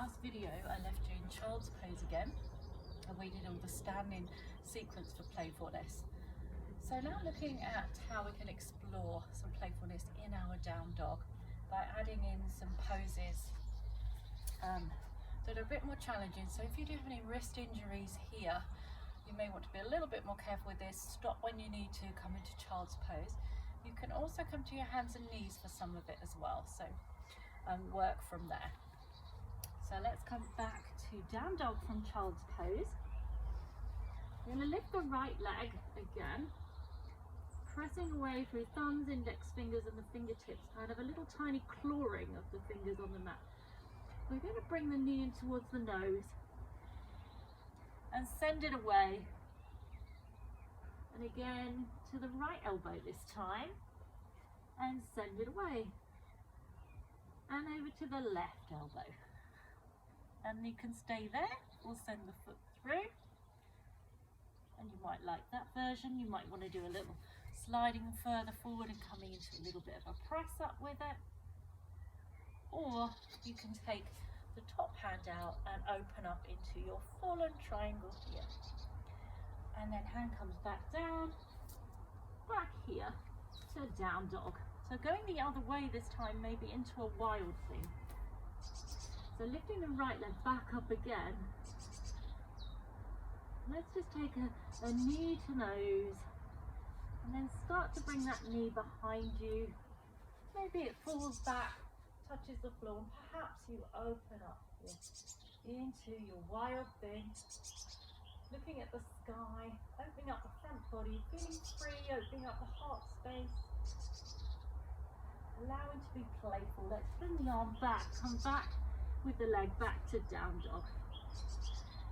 last video I left you in child's pose again, and we did all the standing sequence for playfulness. So now looking at how we can explore some playfulness in our down dog by adding in some poses that are a bit more challenging. So if you do have any wrist injuries here, you may want to be a little bit more careful with this. Stop when you need to come into child's pose. You can also come to your hands and knees for some of it as well, so work from there. So let's come back to down dog from child's pose. We're going to lift the right leg again, pressing away through thumbs, index fingers and the fingertips, kind of a little tiny clawing of the fingers on the mat. We're going to bring the knee in towards the nose and send it away. And again to the right elbow this time and send it away. And over to the left elbow. And you can stay there or send the foot through. And you might like that version. You might want to do a little sliding further forward and coming into a little bit of a press up with it. Or you can take the top hand out and open up into your fallen triangle here. And then hand comes back down, back here to down dog. So going the other way this time, maybe into a wild thing. So lifting the right leg back up again. Let's just take a knee to nose and then start to bring that knee behind you. Maybe it falls back, touches the floor, and perhaps you open up here into your wild thing. Looking at the sky, opening up the front body, feeling free, opening up the heart space. Allowing to be playful. Let's bring the arm back, come back with the leg back to down dog.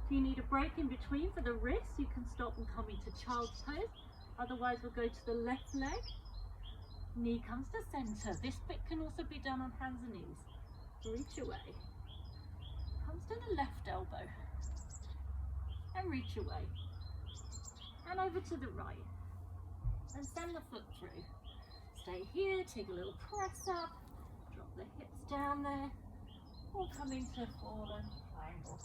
If you need a break in between for the wrist, you can stop and come into child's pose. Otherwise we'll go to the left leg. Knee comes to center. This bit can also be done on hands and knees. Reach away. Comes to the left elbow. And reach away. And over to the right. And send the foot through. Stay here, take a little press up, drop the hips down there, or come into fallen triangle.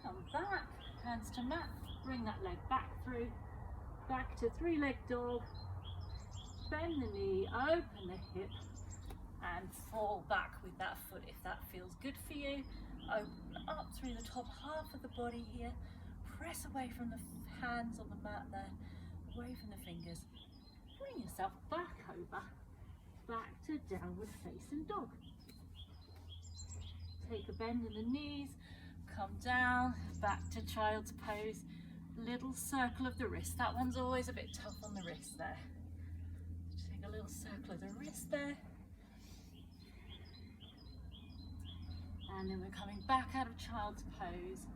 Come back, hands to mat, bring that leg back through, back to three-leg dog, bend the knee, open the hip, and fall back with that foot if that feels good for you. Open up through the top half of the body here, press away from the hands on the mat there, away from the fingers. Bring yourself back over, back to downward facing dog. Take a bend in the knees, come down, back to child's pose. Little circle of the wrist. That one's always a bit tough on the wrist there. Take a little circle of the wrist there. And then we're coming back out of child's pose.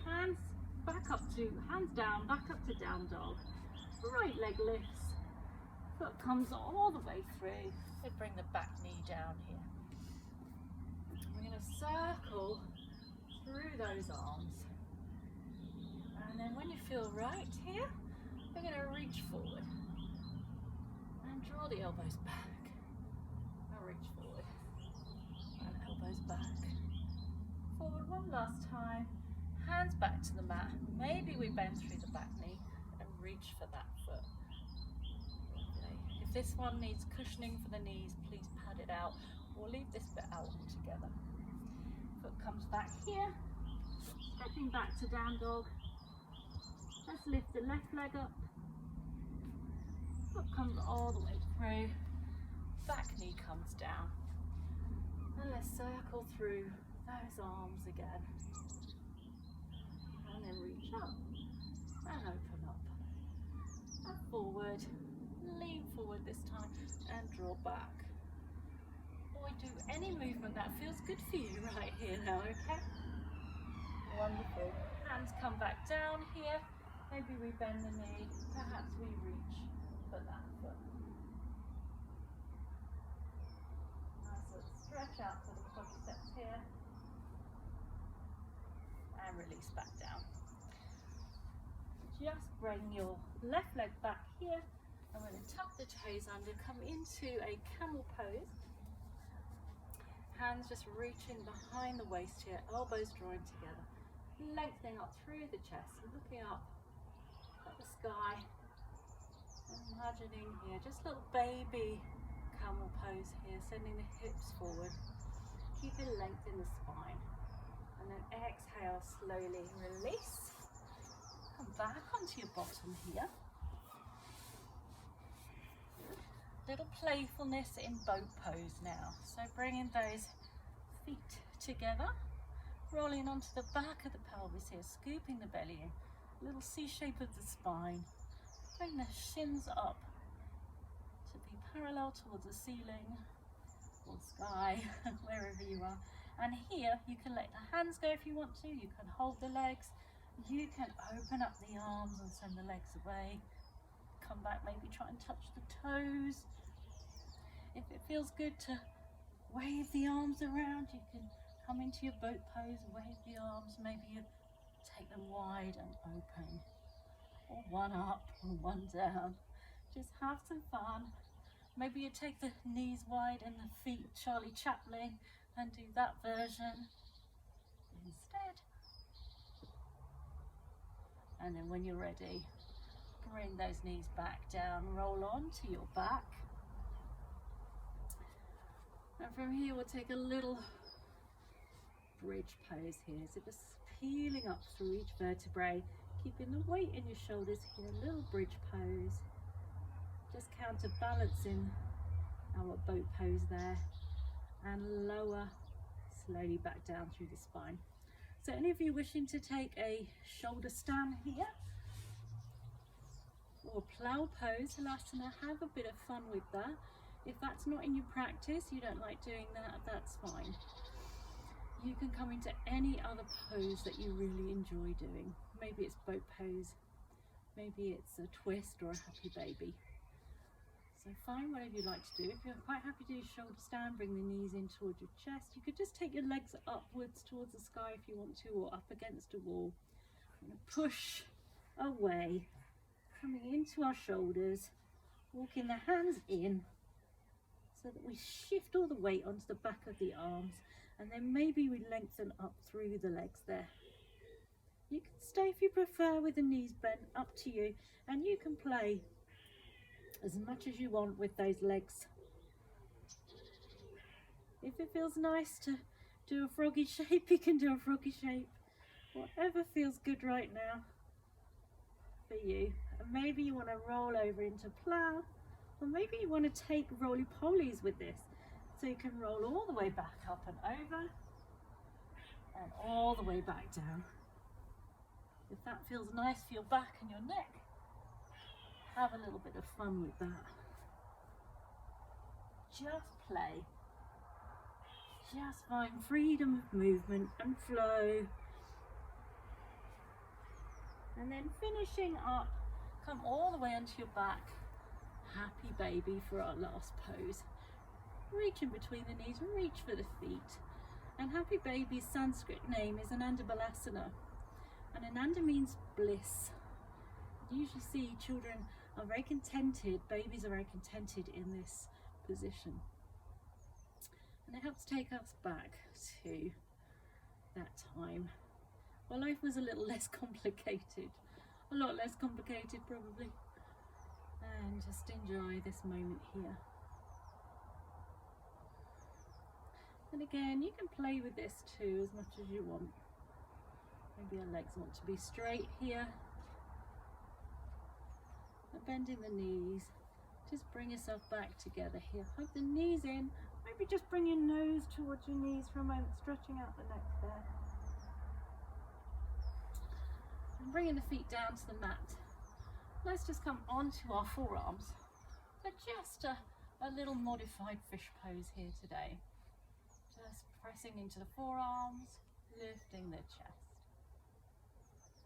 Hands back up to, hands down, back up to down dog. Right leg lifts. Foot comes all the way through. We bring the back knee down here. We're going to circle through those arms. And then when you feel right here, we're going to reach forward. And draw the elbows back. And reach forward. And elbows back. Forward one last time. Hands back to the mat. Maybe we bend through the back knee and reach for that foot. Okay. If this one needs cushioning for the knees, please pad it out or leave this bit out altogether. Foot comes back here. Stepping back to down dog. Let's lift the left leg up. Foot comes all the way through. Back knee comes down. And let's circle through those arms again. And then reach up and open up. And forward. Lean forward this time and draw back. Or do any movement that feels good for you right here now, okay? Wonderful. Hands come back down here. Maybe we bend the knee. Perhaps we reach for that foot. Nice little stretch out to the quadriceps here. And release back down. Just bring your left leg back here. I'm going to tuck the toes under, come into a camel pose. hands just reaching behind the waist here, elbows drawing together, lengthening up through the chest, looking up at the sky, and imagining here, just a little baby camel pose here, sending the hips forward, keeping length in the spine, and then exhale, slowly release, come back onto your bottom here. Little playfulness in boat pose now, so bringing those feet together, rolling onto the back of the pelvis here, scooping the belly in, little C shape of the spine, bring the shins up to be parallel towards the ceiling or sky, wherever you are. And here you can let the hands go if you want to, you can hold the legs, you can open up the arms and send the legs away, come back, maybe try and touch the toes. If it feels good to wave the arms around, you can come into your boat pose, wave the arms, maybe you take them wide and open, or one up or one down. Just have some fun. Maybe you take the knees wide and the feet Charlie Chaplin and do that version instead. And then when you're ready, bring those knees back down, roll onto your back. And from here we'll take a little bridge pose here. So just peeling up through each vertebrae, keeping the weight in your shoulders here, little bridge pose. Just counterbalancing our boat pose there, and lower slowly back down through the spine. So any of you wishing to take a shoulder stand here, or plow pose, Halasana, have a bit of fun with that. If that's not in your practice, you don't like doing that, that's fine. You can come into any other pose that you really enjoy doing. Maybe it's boat pose, maybe it's a twist or a happy baby. So find whatever you like to do. If you're quite happy to do shoulder stand, bring the knees in towards your chest. You could just take your legs upwards towards the sky if you want to, or up against a wall. And push away, coming into our shoulders, walking the hands in so that we shift all the weight onto the back of the arms, and then maybe we lengthen up through the legs there. You can stay if you prefer with the knees bent, up to you, and you can play as much as you want with those legs. If it feels nice to do a froggy shape, you can do a froggy shape. Whatever feels good right now for you. And maybe you want to roll over into plow, or maybe you want to take roly-polies with this. So you can roll all the way back up and over, and all the way back down. If that feels nice for your back and your neck, have a little bit of fun with that. Just play. Just find freedom of movement and flow. And then finishing up, come all the way onto your back. Happy baby for our last pose. Reach in between the knees, reach for the feet. And happy baby's Sanskrit name is Ananda Balasana. And Ananda means bliss. You usually see children are very contented, babies are very contented in this position. And it helps take us back to that time. Well, life was a little less complicated, a lot less complicated probably. And just enjoy this moment here. And again, you can play with this too as much as you want. Maybe your legs want to be straight here. And bending the knees. Just bring yourself back together here. Hug the knees in. Maybe just bring your nose towards your knees for a moment, stretching out the neck there. And bringing the feet down to the mat. Let's just come onto our forearms. So just a little modified fish pose here today. Just pressing into the forearms, lifting the chest.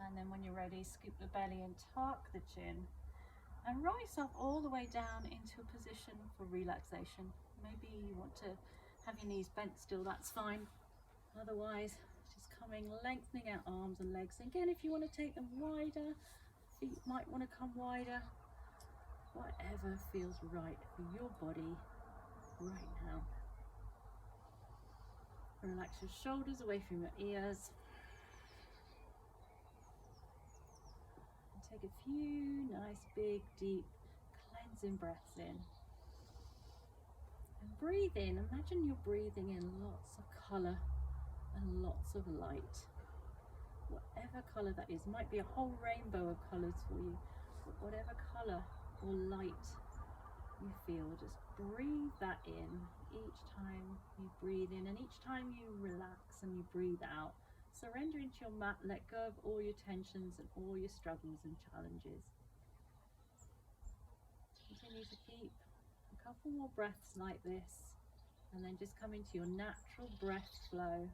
And then when you're ready, scoop the belly and tuck the chin. And roll yourself all the way down into a position for relaxation. Maybe you want to have your knees bent still, that's fine. Otherwise, just coming, lengthening out arms and legs. Again, if you want to take them wider, feet might want to come wider. Whatever feels right for your body right now. Relax your shoulders away from your ears. And take a few nice, big, deep, cleansing breaths in. And breathe in. Imagine you're breathing in lots of colour and lots of light. Whatever colour that is, might be a whole rainbow of colours for you, but whatever colour or light you feel, just breathe that in each time you breathe in, and each time you relax and you breathe out, surrender into your mat, let go of all your tensions and all your struggles and challenges. Continue to keep a couple more breaths like this, and then just come into your natural breath flow.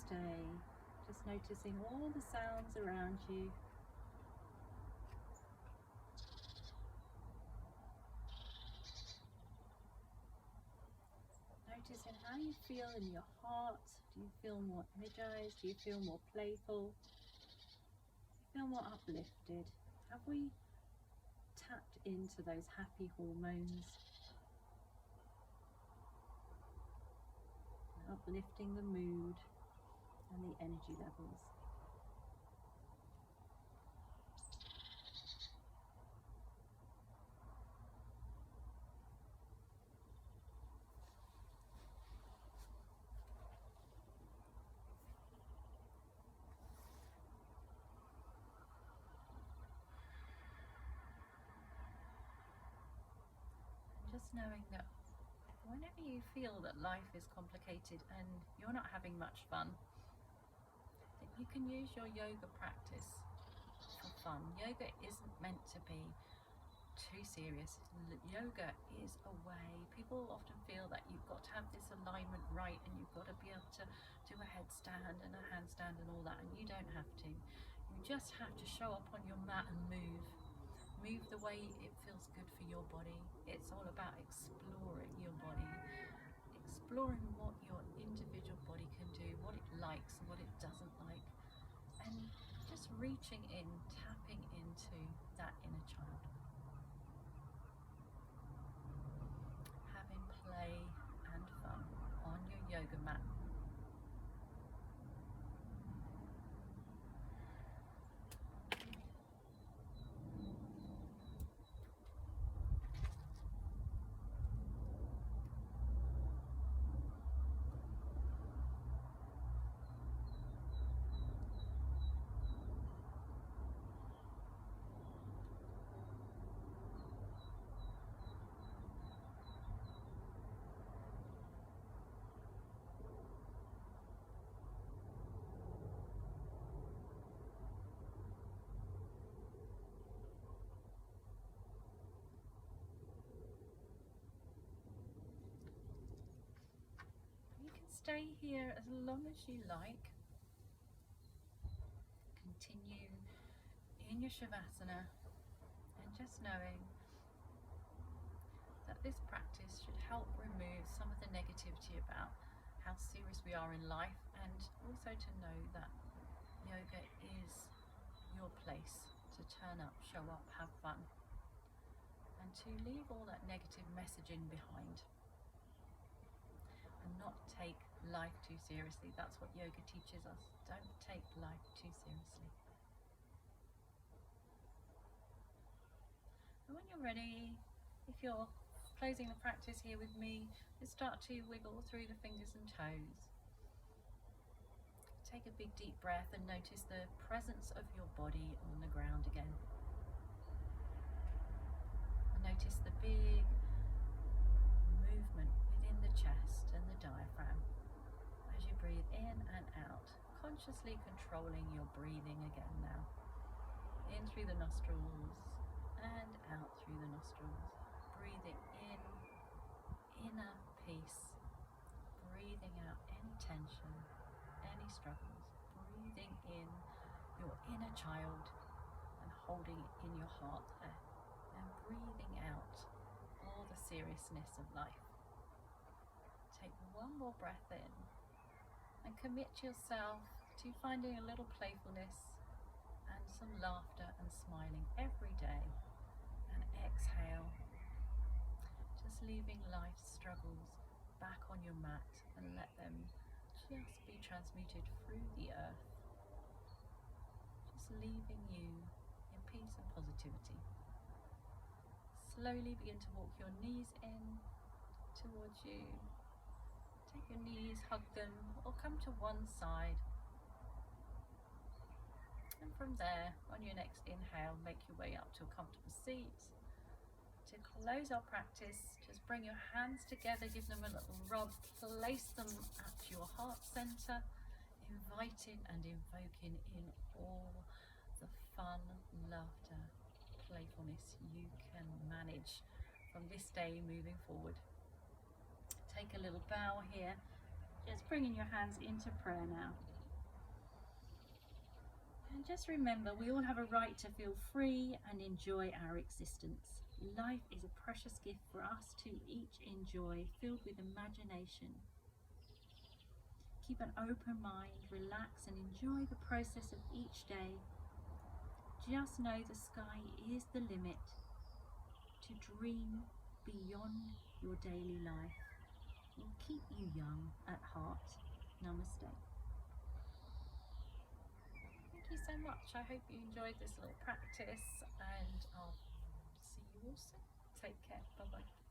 Stay, just noticing all the sounds around you. Noticing how you feel in your heart. Do you feel more energized? Do you feel more playful? Do you feel more uplifted? Have we tapped into those happy hormones? Uplifting the mood and the energy levels. Just knowing that whenever you feel that life is complicated and you're not having much fun, that you can use your yoga practice for fun. Yoga isn't meant to be too serious. Yoga is a way. People often feel that you've got to have this alignment right and you've got to be able to do a headstand and a handstand and all that, and you don't have to. You just have to show up on your mat and move. Move the way it feels good for your body. It's all about exploring your body, exploring what your individual body can do, what it likes and what it doesn't like, and just reaching in, tapping into that inner child. Having play and fun on your yoga mat. Stay here as long as you like. Continue in your Shavasana, and just knowing that this practice should help remove some of the negativity about how serious we are in life, and also to know that yoga is your place to turn up, show up, have fun, and to leave all that negative messaging behind. And not take life too seriously. That's what yoga teaches us. Don't take life too seriously. And when you're ready, if you're closing the practice here with me, just start to wiggle through the fingers and toes. Take a big deep breath and notice the presence of your body on the ground again. And notice the big movement within the chest and the diaphragm as you breathe in and out, consciously controlling your breathing again now. In through the nostrils and out through the nostrils. Breathing in, inner peace. Breathing out any tension, any struggles. Breathing in your inner child and holding it in your heart there. And breathing out all the seriousness of life. Take one more breath in and commit yourself to finding a little playfulness and some laughter and smiling every day. And exhale, just leaving life's struggles back on your mat and let them just be transmuted through the earth, just leaving you in peace and positivity. Slowly begin to walk your knees in towards you. Take your knees, hug them, or come to one side. And from there, on your next inhale, make your way up to a comfortable seat. To close our practice, just bring your hands together, give them a little rub, place them at your heart center, inviting and invoking in all the fun, laughter, playfulness you can manage from this day moving forward. Take a little bow here, just bringing your hands into prayer now. And just remember, we all have a right to feel free and enjoy our existence. Life is a precious gift for us to each enjoy, filled with imagination. Keep an open mind, relax and enjoy the process of each day. Just know the sky is the limit to dream beyond your daily life. Will keep you young at heart. Namaste. Thank you so much. I hope you enjoyed this little practice, and I'll see you all soon. Take care. Bye bye.